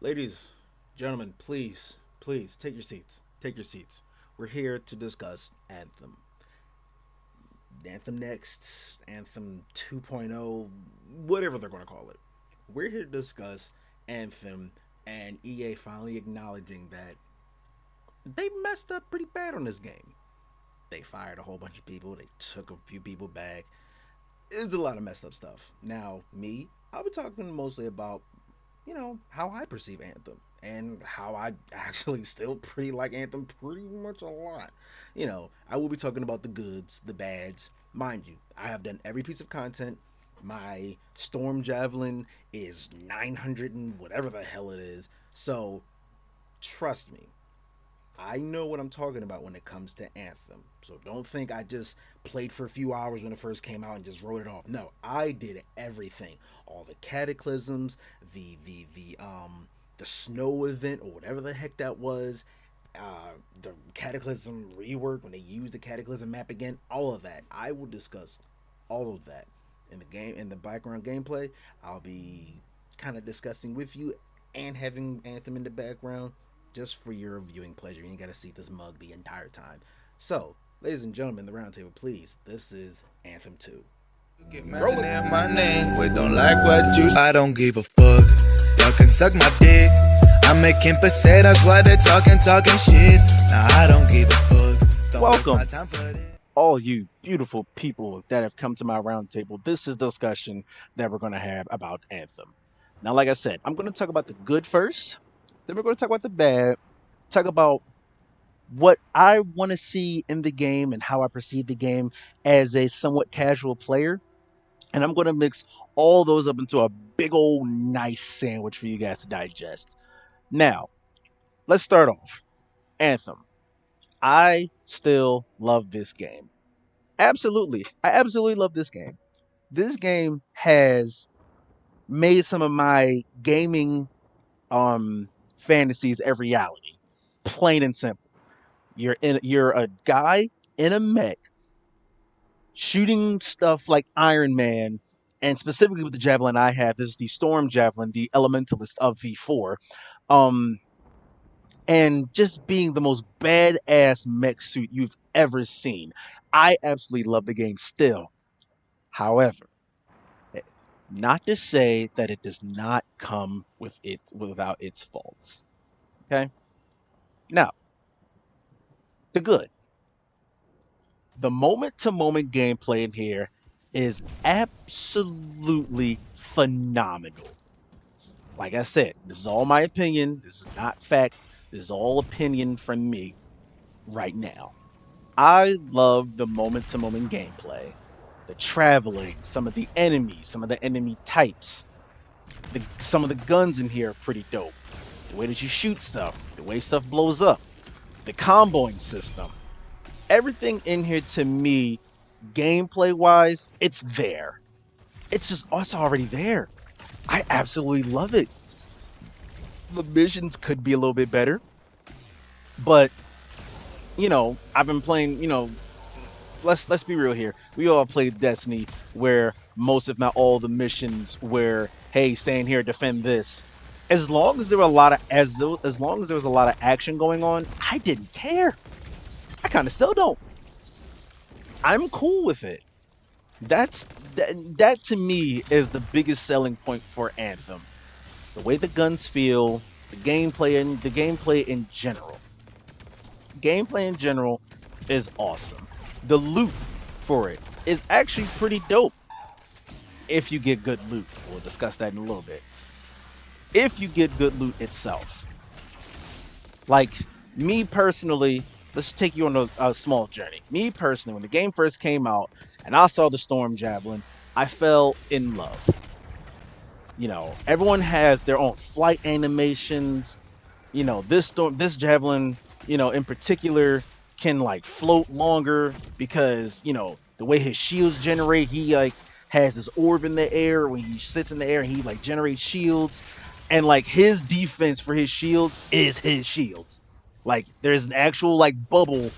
Ladies, gentlemen, please take your seats. Take your seats. We're here to discuss Anthem. Anthem Next, Anthem 2.0, whatever they're going to call it. We're here to discuss Anthem and EA finally acknowledging that they messed up pretty bad on this game. They fired a whole bunch of people, they took a few people back. It's a lot of messed up stuff. Now, I'll be talking mostly about how I perceive Anthem and how I actually still pretty like Anthem pretty much a lot. I will be talking about the goods, the bads. Mind you, I have done every piece of content. My Storm Javelin is 900 and whatever the hell it is. So, trust me, I know what I'm talking about when it comes to Anthem. So don't think I just played for a few hours when it first came out and just wrote it off. No, I did everything. All the cataclysms, the snow event or whatever the heck that was, the cataclysm rework when they used the cataclysm map again, all of that. I will discuss all of that in the game in the background gameplay. I'll be kind of discussing with you and having Anthem in the background just for your viewing pleasure. You ain't gotta see this mug the entire time. So, ladies and gentlemen, the roundtable, please. This is Anthem 2. Get mentioning my name, we don't like what you. I don't give a fuck. Y'all can suck my dick. I'm making pesetas while they're talking shit. Nah, I don't give a fuck. Don't waste Welcome, my time for this. all you beautiful people that have come to my roundtable. This is the discussion that we're going to have about Anthem. Now, like I said, I'm going to talk about the good first, then we're going to talk about the bad, talk about what I want to see in the game and how I perceive the game as a somewhat casual player. And I'm going to mix all those up into a big old nice sandwich for you guys to digest. Now, let's start off. Anthem. I still love this game. Absolutely. I absolutely love this game. This game has made some of my gaming fantasies a reality. Plain and simple. You're a guy in a mech shooting stuff like Iron Man, and specifically with the javelin I have, this is the Storm Javelin, the Elementalist of V4. Um and just being the most badass mech suit you've ever seen. I absolutely love the game still. However, eh, not to say that it does not come with it without its faults. Okay? Now, the good. The moment to moment gameplay in here is absolutely phenomenal. Like I said, this is all my opinion. This is not fact. This is all opinion from me right now. I love the moment to moment gameplay, the traveling, some of the enemies, some of the enemy types. Some of the guns in here are pretty dope. The way that you shoot stuff, the way stuff blows up, the comboing system. Everything in here to me, gameplay wise, it's there. It's already there. I absolutely love it. The missions could be a little bit better, but I've been playing, let's be real here. We all played Destiny where most, if not all, the missions were, hey, stay in here, defend this. As long as there were a lot of as long as there was a lot of action going on, I didn't care. I kind of still don't. I'm cool with it. That to me is the biggest selling point for Anthem. The way the guns feel, the gameplay in general. Gameplay in general is awesome. The loot for it is actually pretty dope if you get good loot. We'll discuss that in a little bit. If you get good loot itself. Like, me personally, let's take you on a small journey. Me personally, when the game first came out and I saw the Storm Javelin, I fell in love. Everyone has their own flight animations. This javelin, in particular, can like float longer because the way his shields generate, he like has his orb in the air. When he sits in the air, he like generates shields, and like his defense for his shields is his shields. Like there's an actual like bubble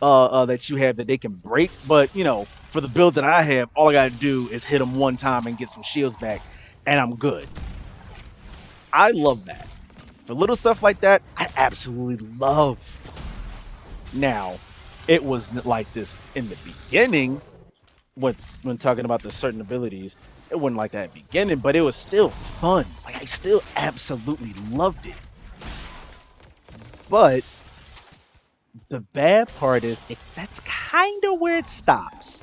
that you have that they can break, but for the build that I have, all I gotta do is hit them one time and get some shields back, and I'm good. I love that. For little stuff like that, I absolutely love. Now, it was like this in the beginning when talking about the certain abilities. It wasn't like that at the beginning, but it was still fun. Like I still absolutely loved it. But the bad part is that's kind of where it stops.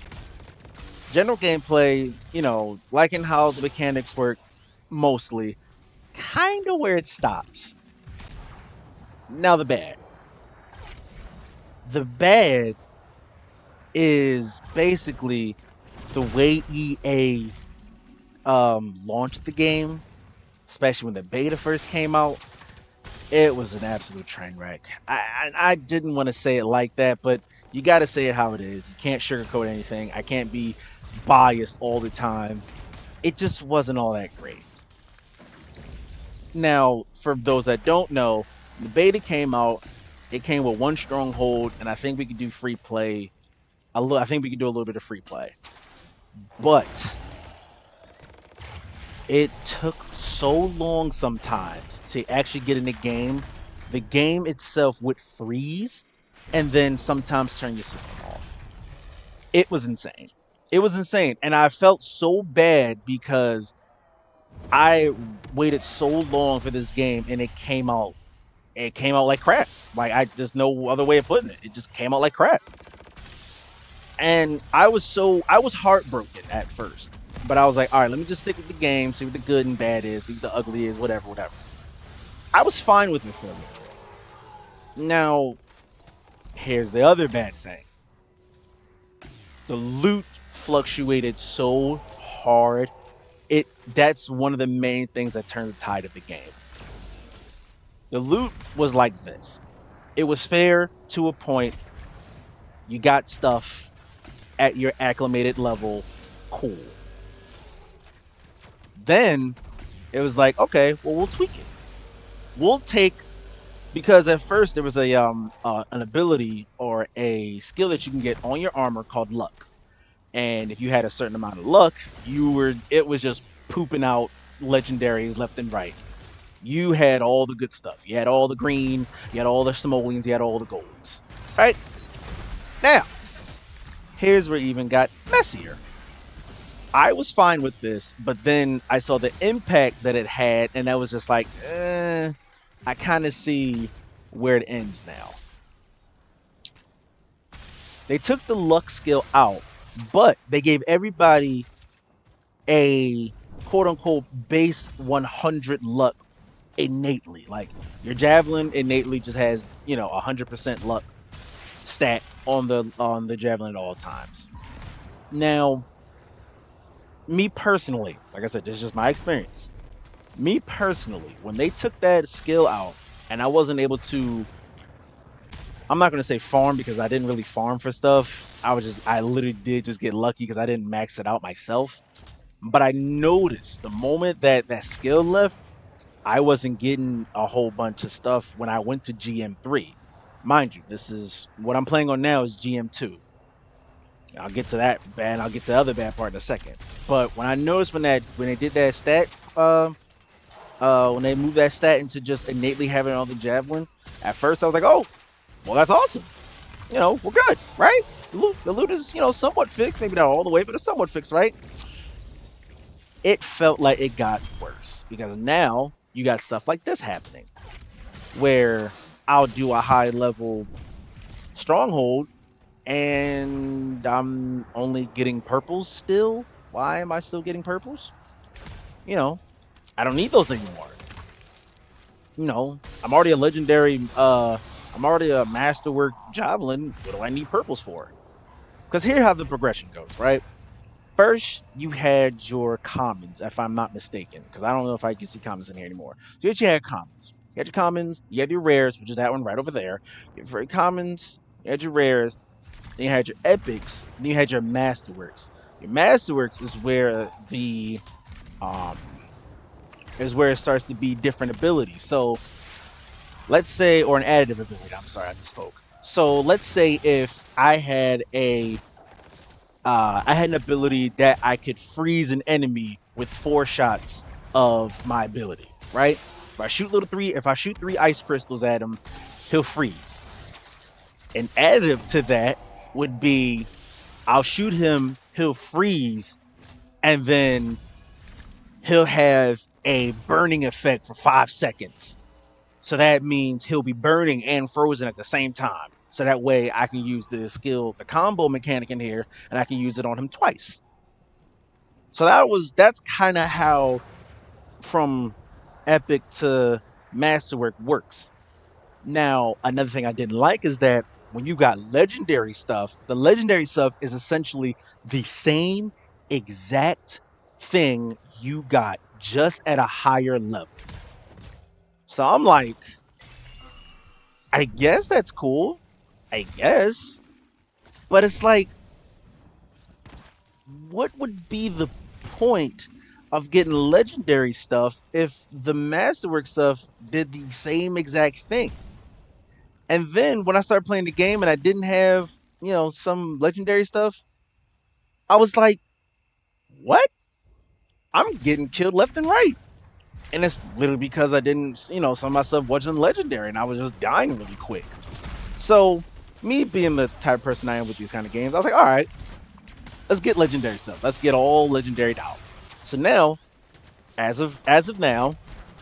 General gameplay, liking how the mechanics work mostly, kind of where it stops. Now the bad. The bad is basically the way EA launched the game, especially when the beta first came out. It was an absolute train wreck. I didn't want to say it like that, but you got to say it how it is. You can't sugarcoat anything. I can't be biased all the time. It just wasn't all that great. Now, for those that don't know, the beta came out. It came with one stronghold, and I think we could do free play. I think we could do a little bit of free play. But it took so long sometimes to actually get in the game. The game itself would freeze and then sometimes turn your system off. It was insane. It was insane. And I felt so bad because I waited so long for this game and it came out like crap. Like there's no other way of putting it. It just came out like crap. And I was heartbroken at first. But I was like, all right, let me just stick with the game, see what the good and bad is, see what the ugly is, whatever. I was fine with it for a minute. Now, here's the other bad thing. The loot fluctuated so hard. That's one of the main things that turned the tide of the game. The loot was like this. It was fair to a point. You got stuff at your acclimated level. Cool. Then it was like, okay, well, we'll tweak it. We'll take, because at first there was an ability or a skill that you can get on your armor called luck. And if you had a certain amount of luck, it was just pooping out legendaries left and right. You had all the good stuff. You had all the green, you had all the simoleons, you had all the golds. Right? Now, here's where it even got messier. I was fine with this, but then I saw the impact that it had, and I was just like, I kind of see where it ends now. They took the luck skill out, but they gave everybody a quote-unquote base 100 luck innately. Like, your javelin innately just has, 100% luck stat on the javelin at all times. Now, me personally, like I said, this is just my experience. Me personally, when they took that skill out and I wasn't able to, I'm not going to say farm because I didn't really farm for stuff. I literally did just get lucky because I didn't max it out myself. But I noticed the moment that skill left, I wasn't getting a whole bunch of stuff when I went to GM3. Mind you, this is what I'm playing on now is GM2. I'll get to that bad. I'll get to the other bad part in a second. But when I noticed when they did that stat, when they moved that stat into just innately having all the javelin, at first I was like, oh, well, that's awesome. We're good, right? The loot is, somewhat fixed. Maybe not all the way, but it's somewhat fixed, right? It felt like it got worse because now you got stuff like this happening where I'll do a high level stronghold and I'm only getting purples still. Why am I still getting purples? I don't need those anymore. I'm already a legendary, I'm already a masterwork javelin. What do I need purples for? Because here's how the progression goes, right? First, you had your commons, if I'm not mistaken, because I don't know if I can see commons in here anymore. So you had commons. You had your commons, you had your rares, which is that one right over there. You had your commons, you had your rares, then you had your epics, then you had your masterworks. Your masterworks is where it starts to be different abilities. So let's say, or an additive ability. I'm sorry, I misspoke. So let's say if I had an ability that I could freeze an enemy with 4 shots of my ability. right? If I shoot 3 ice crystals at him, he'll freeze. An additive to that would be I'll shoot him, he'll freeze, and then he'll have a burning effect for 5 seconds. So that means he'll be burning and frozen at the same time. So that way I can use the combo mechanic in here, and I can use it on him twice. So that's kind of how from epic to masterwork works. Now, another thing I didn't like is that when you got legendary stuff, the legendary stuff is essentially the same exact thing you got just at a higher level. So I'm like, I guess that's cool. I guess. But it's like, what would be the point of getting legendary stuff if the masterwork stuff did the same exact thing? And then when I started playing the game and I didn't have, some legendary stuff, I was like, what? I'm getting killed left and right. And it's literally because I didn't, some of my stuff wasn't legendary and I was just dying really quick. So, me being the type of person I am with these kind of games, I was like, all right, let's get legendary stuff. Let's get all legendary out. So now, as of now,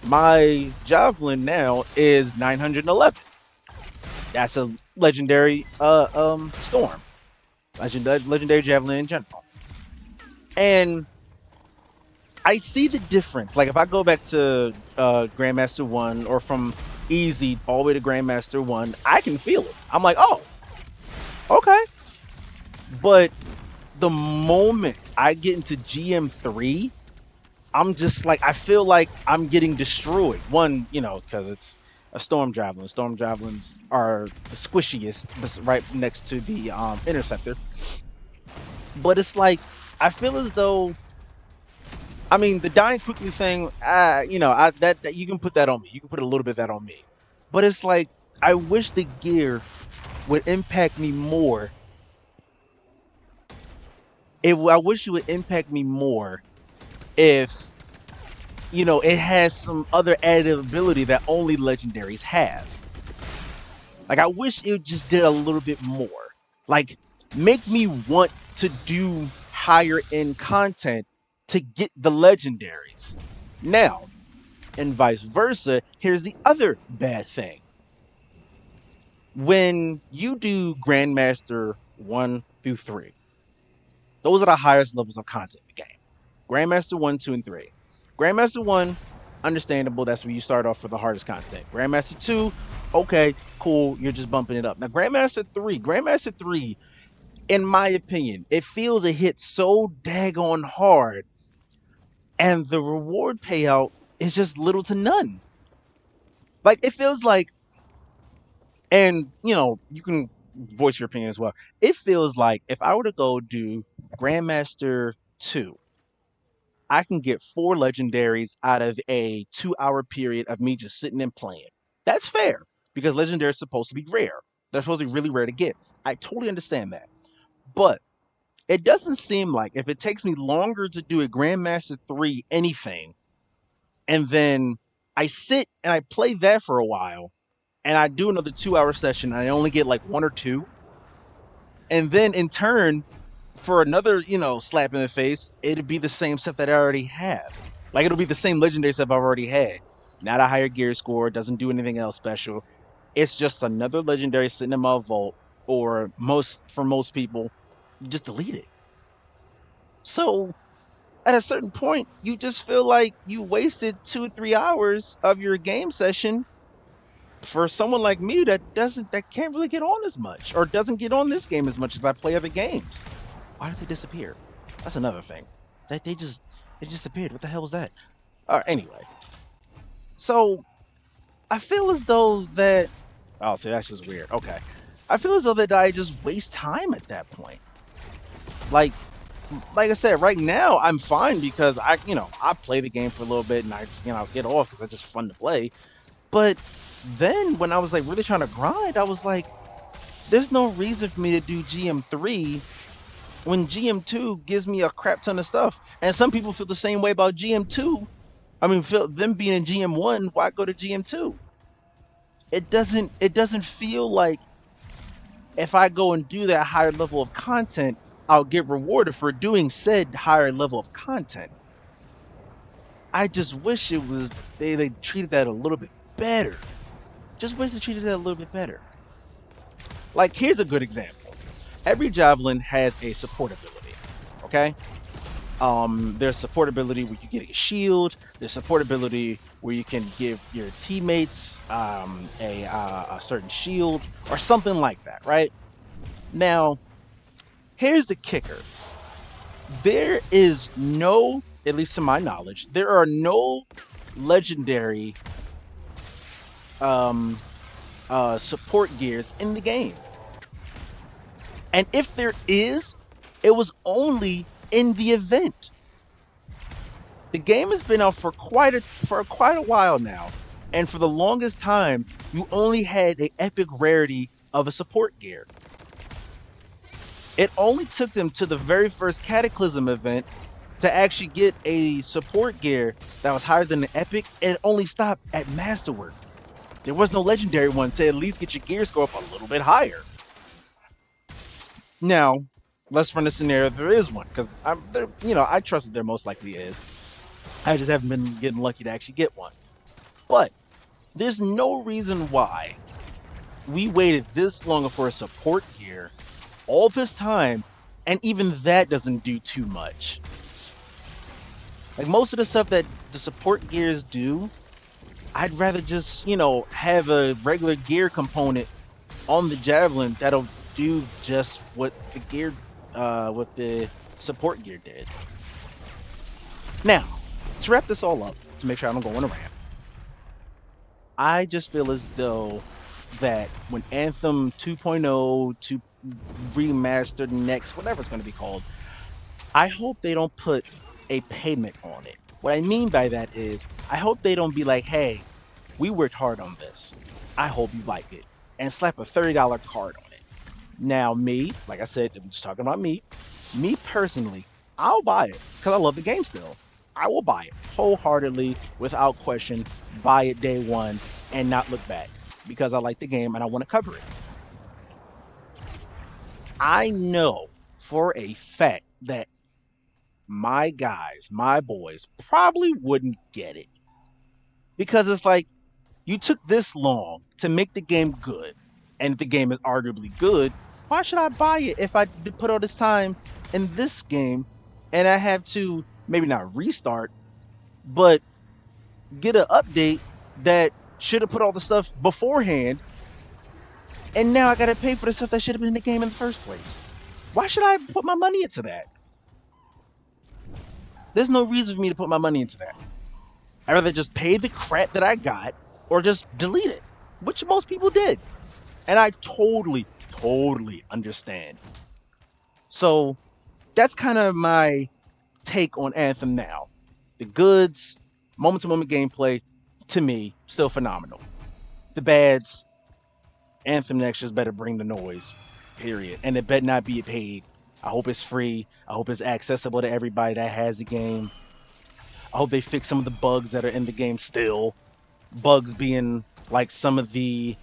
my javelin now is 911. That's a legendary storm. Legendary javelin in general. And I see the difference. Like if I go back to Grandmaster 1 or from easy all the way to Grandmaster 1, I can feel it. I'm like, oh, okay. But the moment I get into GM3, I'm just like, I feel like I'm getting destroyed. One, because it's a storm javelin. Storm javelins are the squishiest, right next to the interceptor. But it's like, I feel as though, I mean, the dying quickly thing, that you can put that on me. You can put a little bit of that on me. But it's like, I wish the gear would impact me more. I wish it would impact me more if, it has some other additive ability that only legendaries have. Like, I wish it just did a little bit more. Like, make me want to do higher end content to get the legendaries. Now, and vice versa, here's the other bad thing. When you do Grandmaster 1 through 3, those are the highest levels of content in the game. Grandmaster 1, 2, and 3. Grandmaster 1, understandable, that's where you start off for the hardest content. Grandmaster 2, okay, cool, you're just bumping it up. Now, Grandmaster 3, in my opinion, it feels it hits so daggone hard, and the reward payout is just little to none. Like, it feels like, and, you can voice your opinion as well. It feels like if I were to go do Grandmaster 2, I can get 4 legendaries out of a 2-hour period of me just sitting and playing. That's fair, because legendary is supposed to be rare. They're supposed to be really rare to get. I totally understand that. But it doesn't seem like if it takes me longer to do a Grandmaster 3 anything, and then I sit and I play that for a while, and I do another 2-hour session, and I only get like 1 or 2, and then in turn, for another, slap in the face, it'd be the same stuff that I already have. Like, it'll be the same legendary stuff I've already had. Not a higher gear score, doesn't do anything else special. It's just another legendary sitting in my vault, or for most people, you just delete it. So, at a certain point, you just feel like you wasted 2 or 3 hours of your game session for someone like me that can't really get on as much, or doesn't get on this game as much as I play other games. Why did they disappear? That's another thing. They just disappeared. What the hell was that? Anyway. So, I feel as though that... Oh, see, that's just weird. Okay. I feel as though that I just waste time at that point. Like I said, right now, I'm fine because I play the game for a little bit and I, get off because it's just fun to play. But then, when I was, like, really trying to grind, I was like, there's no reason for me to do GM3 when GM2 gives me a crap ton of stuff. And some people feel the same way about GM2 I mean, them being in GM1, why go to GM2? It doesn't feel like if I go and do that higher level of content, I'll get rewarded for doing said higher level of content. I just wish it was they treated that a little bit better. Just wish they treated that a little bit better. Like, here's a good example. Every javelin has a support ability. Okay? There's support ability where you get a shield. There's support ability where you can give your teammates a certain shield or something like that, right? Now, here's the kicker. There is no, at least to my knowledge, there are no legendary support gears in the game. And if there is, it was only in the event. The game has been out for quite a while now, and for the longest time, you only had an epic rarity of a support gear. It only took them to the very first Cataclysm event to actually get a support gear that was higher than the epic, and it only stopped at Masterwork. There was no legendary one to at least get your gear score up a little bit higher. Now, let's run a scenario there is one, because I trust that there most likely is. I just haven't been getting lucky to actually get one. But there's no reason why we waited this long for a support gear all this time, and even that doesn't do too much. Like, most of the stuff that the support gears do, I'd rather just, have a regular gear component on the javelin that'll do just what the support gear did. Now, to wrap this all up, to make sure I don't go on a rant, I just feel as though that when Anthem 2.0 to remastered next, whatever it's going to be called, I hope they don't put a payment on it. What I mean by that is, I hope they don't be like, hey, we worked hard on this. I hope you like it. And slap a $30 card on it. Now, me, like I said, I'm just talking about me personally, I'll buy it because I love the game still. I will buy it wholeheartedly, without question, buy it day one and not look back because I like the game and I want to cover it. I know for a fact that my guys, my boys, probably wouldn't get it because it's like, you took this long to make the game good, and if the game is arguably good, why should I buy it if I put all this time in this game and I have to maybe not restart, but get an update that should have put all the stuff beforehand, and now I gotta pay for the stuff that should have been in the game in the first place? Why should I put my money into that? There's no reason for me to put my money into that. I'd rather just pay the crap that I got or just delete it, which most people did. And I totally understand. So that's kind of my take on Anthem now. The goods, moment-to-moment gameplay, to me, still phenomenal. The bads, Anthem next just better bring the noise, period. And it better not be paid. I hope it's free. I hope it's accessible to everybody that has the game. I hope they fix some of the bugs that are in the game still. Bugs being like some of the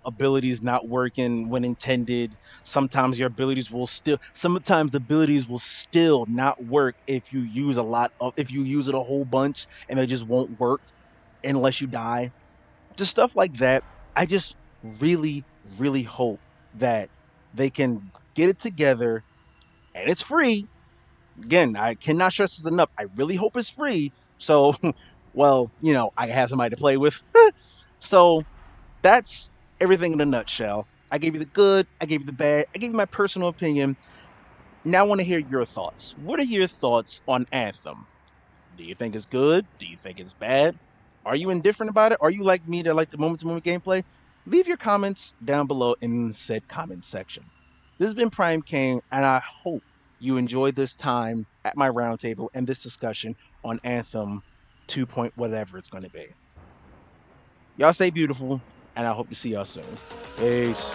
abilities not working when intended. Sometimes the abilities will still not work if you use it a whole bunch, and they just won't work unless you die. Just stuff like that. I just really hope that they can get it together, and it's free. Again, I cannot stress this enough. I really hope it's free. So, well, I have somebody to play with. So that's everything in a nutshell. I gave you the good, I gave you the bad, I gave you my personal opinion. Now I want to hear your thoughts. What are your thoughts on Anthem? Do you think it's good? Do you think it's bad? Are you indifferent about it? Are you like me that like the moment-to-moment gameplay? Leave your comments down below in said comment section. This has been PrimedKing, and I hope you enjoyed this time at my roundtable and this discussion on Anthem 2. Whatever it's going to be. Y'all stay beautiful, and I hope to see y'all soon. Peace.